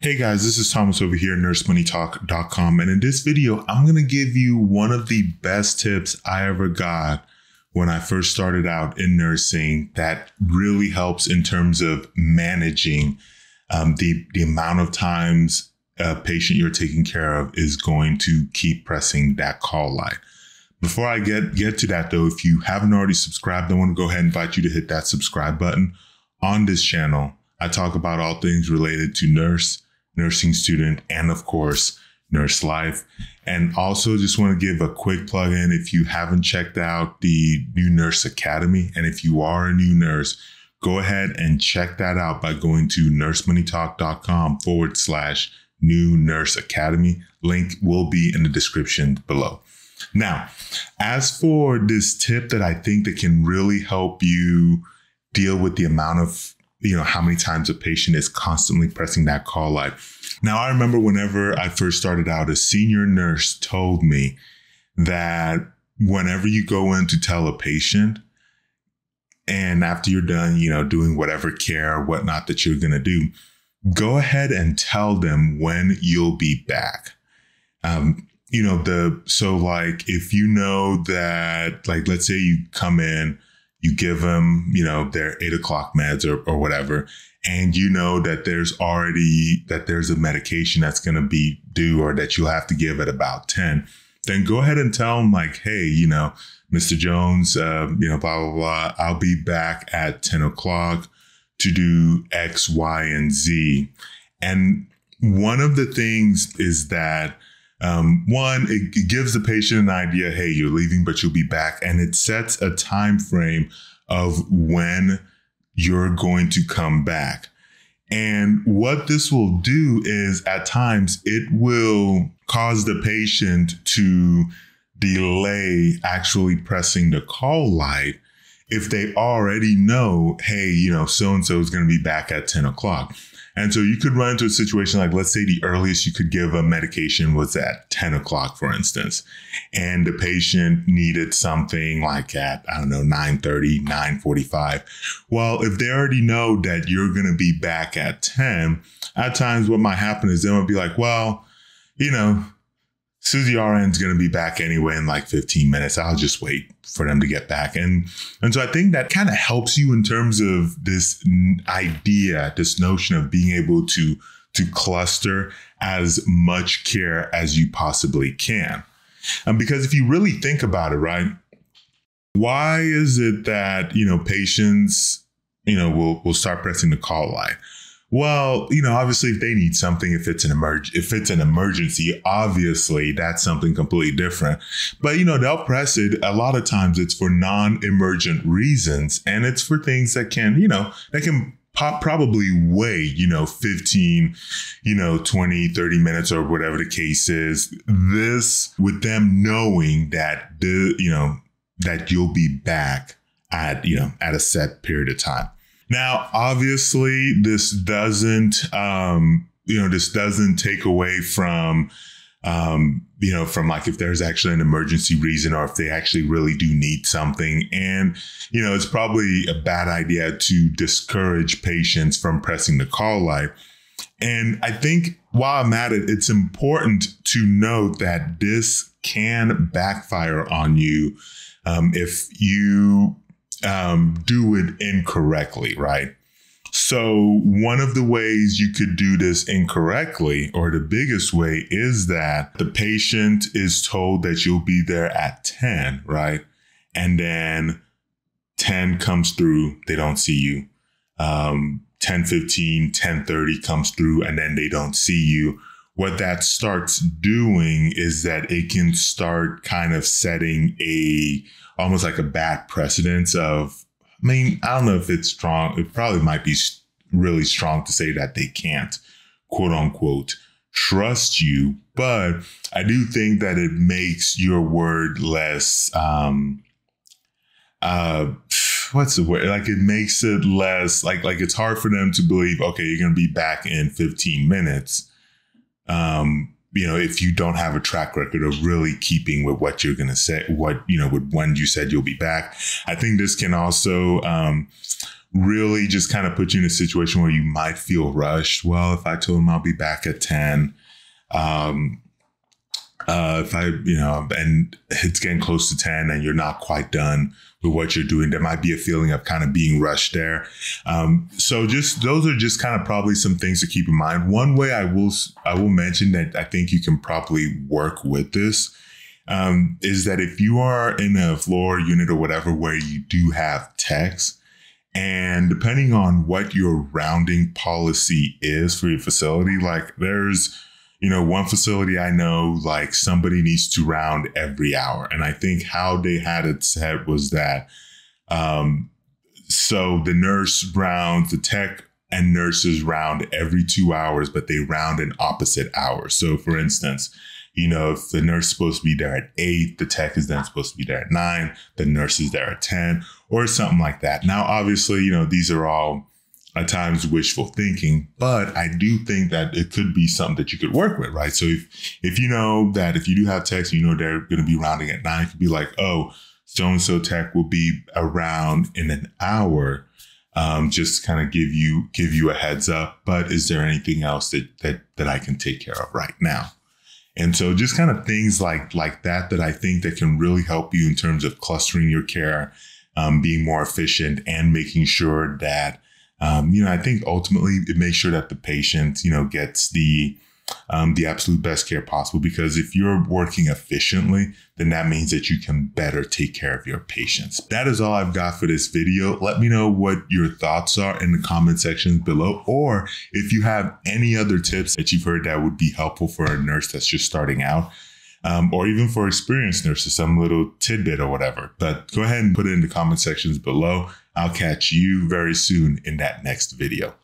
Hey guys, this is Thomas over here, nursemoneytalk.com. And in this video, I'm going to give you one of the best tips I ever got when I first started out in nursing that really helps in terms of managing the amount of times a patient you're taking care of is going to keep pressing that call light. Before I get to that though, if you haven't already subscribed, I want to go ahead and invite you to hit that subscribe button. On this channel, I talk about all things related to nursing student, and of course, nurse life. And also just want to give a quick plug in if you haven't checked out the new Nurse Academy. And if you are a new nurse, go ahead and check that out by going to nursemoneytalk.com/new nurse academy. Link will be in the description below. Now, as for this tip that I think that can really help you deal with the amount of how many times a patient is constantly pressing that call light. Now, I remember whenever I first started out, a senior nurse told me that whenever you go in to tell a patient, and after you're done, doing whatever care or whatnot that you're going to do, go ahead and tell them when you'll be back. So like, if you know that, like, let's say you come in, you give them, their 8 o'clock meds or whatever, and you know that there's a medication that's going to be due or that you'll have to give at about 10, then go ahead and tell them like, hey, Mr. Jones, blah, blah, blah, I'll be back at 10 o'clock to do X, Y, and Z. And one of the things is that it gives the patient an idea, hey, you're leaving, but you'll be back. And it sets a time frame of when you're going to come back. And what this will do is at times it will cause the patient to delay actually pressing the call light if they already know, hey, so-and-so is going to be back at 10 o'clock. And so you could run into a situation like, let's say the earliest you could give a medication was at 10 o'clock, for instance, and the patient needed something like at, 9:30, 9:45. Well, if they already know that you're going to be back at 10, at times what might happen is they might be like, well, Susie RN is going to be back anyway in like 15 minutes. I'll just wait for them to get back. And so I think that kind of helps you in terms of this idea, this notion of being able to cluster as much care as you possibly can. Because if you really think about it, right, why is it that, patients, will start pressing the call light? Well, obviously if they need something, if it's an emergency, obviously that's something completely different. But, they'll press it. A lot of times it's for non-emergent reasons. And it's for things that can, probably wait, 15, 20, 30 minutes or whatever the case is. This with them knowing that that you'll be back at a set period of time. Now, obviously, this doesn't take away from, from like if there's actually an emergency reason or if they actually really do need something. And, it's probably a bad idea to discourage patients from pressing the call light. And I think while I'm at it, it's important to note that this can backfire on you if you do it incorrectly, right? So one of the ways you could do this incorrectly, or the biggest way, is that the patient is told that you'll be there at 10, right? And then 10 comes through, they don't see you. 10:15, 10:30 comes through, and then they don't see you. What that starts doing is that it can start kind of setting almost like a bad precedence of, I don't know if it's strong. It probably might be really strong to say that they can't, quote unquote, trust you. But I do think that it makes your word less, what's the word? Like, it makes it less, like it's hard for them to believe, okay, you're going to be back in 15 minutes. If you don't have a track record of really keeping with what you're going to say, with when you said you'll be back. I think this can also really just kind of put you in a situation where you might feel rushed. Well, if I told them I'll be back at 10, if I, and it's getting close to 10 and you're not quite done with what you're doing, there might be a feeling of kind of being rushed there. So just, those are just kind of probably some things to keep in mind. One way I will mention that I think you can probably work with this, is that if you are in a floor unit or whatever, where you do have techs, and depending on what your rounding policy is for your facility, like there's, one facility I know, like somebody needs to round every hour. And I think how they had it set was that, so the nurse rounds, the tech and nurses round every 2 hours, but they round in opposite hours. So for instance, if the nurse is supposed to be there at 8, the tech is then supposed to be there at 9, the nurse is there at 10, or something like that. Now, obviously, these are all at times wishful thinking, but I do think that it could be something that you could work with, right? So if you know that if you do have techs, they're going to be rounding at 9, it could be like, oh, so-and-so tech will be around in an hour. Just kind of give you a heads up. But is there anything else that I can take care of right now? And so just kind of things like that I think that can really help you in terms of clustering your care, being more efficient, and making sure that, I think ultimately it makes sure that the patient, gets the absolute best care possible. Because if you're working efficiently, then that means that you can better take care of your patients. That is all I've got for this video. Let me know what your thoughts are in the comment section below, or if you have any other tips that you've heard that would be helpful for a nurse that's just starting out, or even for experienced nurses, some little tidbit or whatever. But go ahead and put it in the comment sections below. I'll catch you very soon in that next video.